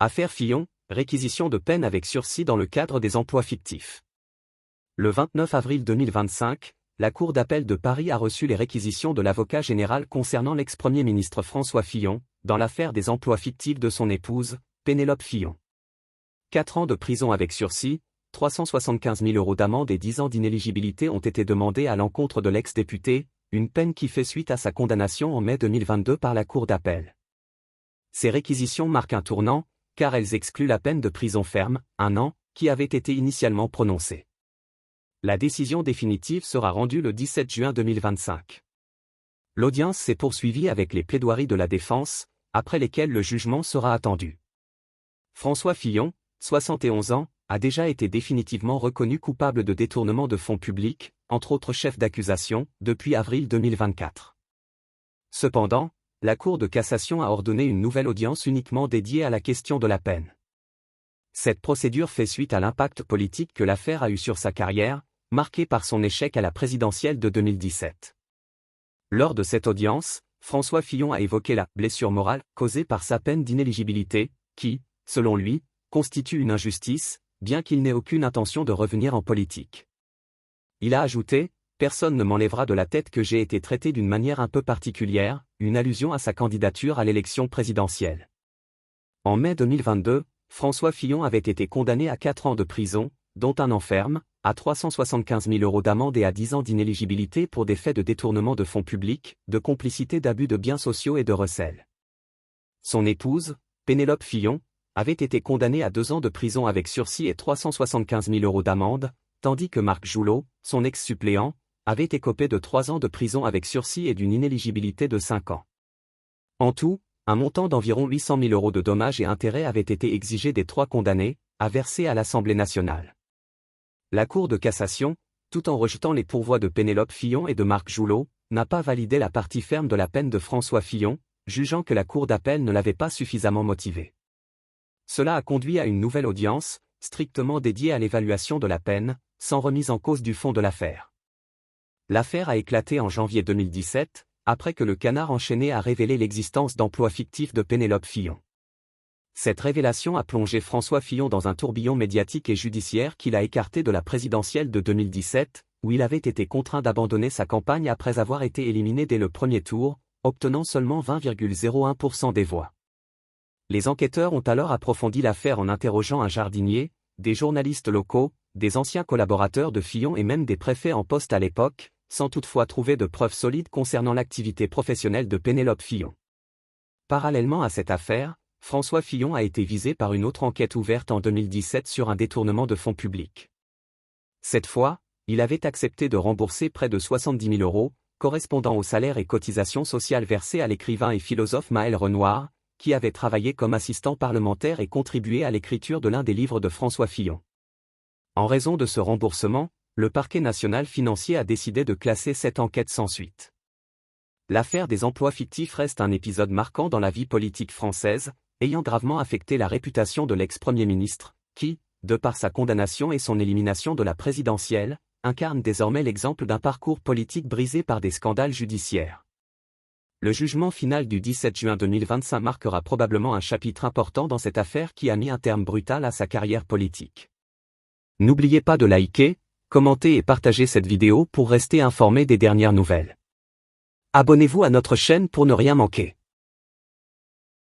Affaire Fillon, réquisition de peine avec sursis dans le cadre des emplois fictifs. Le 29 avril 2025, la Cour d'appel de Paris a reçu les réquisitions de l'avocat général concernant l'ex-premier ministre François Fillon, dans l'affaire des emplois fictifs de son épouse, Pénélope Fillon. 4 ans de prison avec sursis, 375 000 € d'amende et 10 ans d'inéligibilité ont été demandés à l'encontre de l'ex-député, une peine qui fait suite à sa condamnation en mai 2022 par la Cour d'appel. Ces réquisitions marquent un tournant, car elles excluent la peine de prison ferme, 1 an, qui avait été initialement prononcée. La décision définitive sera rendue le 17 juin 2025. L'audience s'est poursuivie avec les plaidoiries de la défense, après lesquelles le jugement sera attendu. François Fillon, 71 ans, a déjà été définitivement reconnu coupable de détournement de fonds publics, entre autres chefs d'accusation, depuis avril 2024. Cependant, la Cour de cassation a ordonné une nouvelle audience uniquement dédiée à la question de la peine. Cette procédure fait suite à l'impact politique que l'affaire a eu sur sa carrière, marquée par son échec à la présidentielle de 2017. Lors de cette audience, François Fillon a évoqué la « blessure morale » causée par sa peine d'inéligibilité, qui, selon lui, constitue une injustice, bien qu'il n'ait aucune intention de revenir en politique. Il a ajouté « Personne ne m'enlèvera de la tête que j'ai été traité d'une manière un peu particulière », une allusion à sa candidature à l'élection présidentielle. En mai 2022, François Fillon avait été condamné à 4 ans de prison, dont 1 an ferme, à 375 000 € d'amende et à 10 ans d'inéligibilité pour des faits de détournement de fonds publics, de complicité d'abus de biens sociaux et de recel. Son épouse, Pénélope Fillon, avait été condamnée à 2 ans de prison avec sursis et 375 000 € d'amende, tandis que Marc Joulot, son ex-suppléant, avait écopé de 3 ans de prison avec sursis et d'une inéligibilité de 5 ans. En tout, un montant d'environ 800 000 € de dommages et intérêts avait été exigé des 3 condamnés, à verser à l'Assemblée nationale. La Cour de cassation, tout en rejetant les pourvois de Pénélope Fillon et de Marc Joulot, n'a pas validé la partie ferme de la peine de François Fillon, jugeant que la Cour d'appel ne l'avait pas suffisamment motivé. Cela a conduit à une nouvelle audience, strictement dédiée à l'évaluation de la peine, sans remise en cause du fond de l'affaire. L'affaire a éclaté en janvier 2017, après que le Canard enchaîné a révélé l'existence d'emplois fictifs de Pénélope Fillon. Cette révélation a plongé François Fillon dans un tourbillon médiatique et judiciaire qui l'a écarté de la présidentielle de 2017, où il avait été contraint d'abandonner sa campagne après avoir été éliminé dès le premier tour, obtenant seulement 20,01% des voix. Les enquêteurs ont alors approfondi l'affaire en interrogeant un jardinier, des journalistes locaux, des anciens collaborateurs de Fillon et même des préfets en poste à l'époque, sans toutefois trouver de preuves solides concernant l'activité professionnelle de Pénélope Fillon. Parallèlement à cette affaire, François Fillon a été visé par une autre enquête ouverte en 2017 sur un détournement de fonds publics. Cette fois, il avait accepté de rembourser près de 70 000 €, correspondant aux salaires et cotisations sociales versées à l'écrivain et philosophe Maël Renoir, qui avait travaillé comme assistant parlementaire et contribué à l'écriture de l'un des livres de François Fillon. En raison de ce remboursement, le parquet national financier a décidé de classer cette enquête sans suite. L'affaire des emplois fictifs reste un épisode marquant dans la vie politique française, ayant gravement affecté la réputation de l'ex-premier ministre, qui, de par sa condamnation et son élimination de la présidentielle, incarne désormais l'exemple d'un parcours politique brisé par des scandales judiciaires. Le jugement final du 17 juin 2025 marquera probablement un chapitre important dans cette affaire qui a mis un terme brutal à sa carrière politique. N'oubliez pas de liker, commenter et partager cette vidéo pour rester informé des dernières nouvelles. Abonnez-vous à notre chaîne pour ne rien manquer.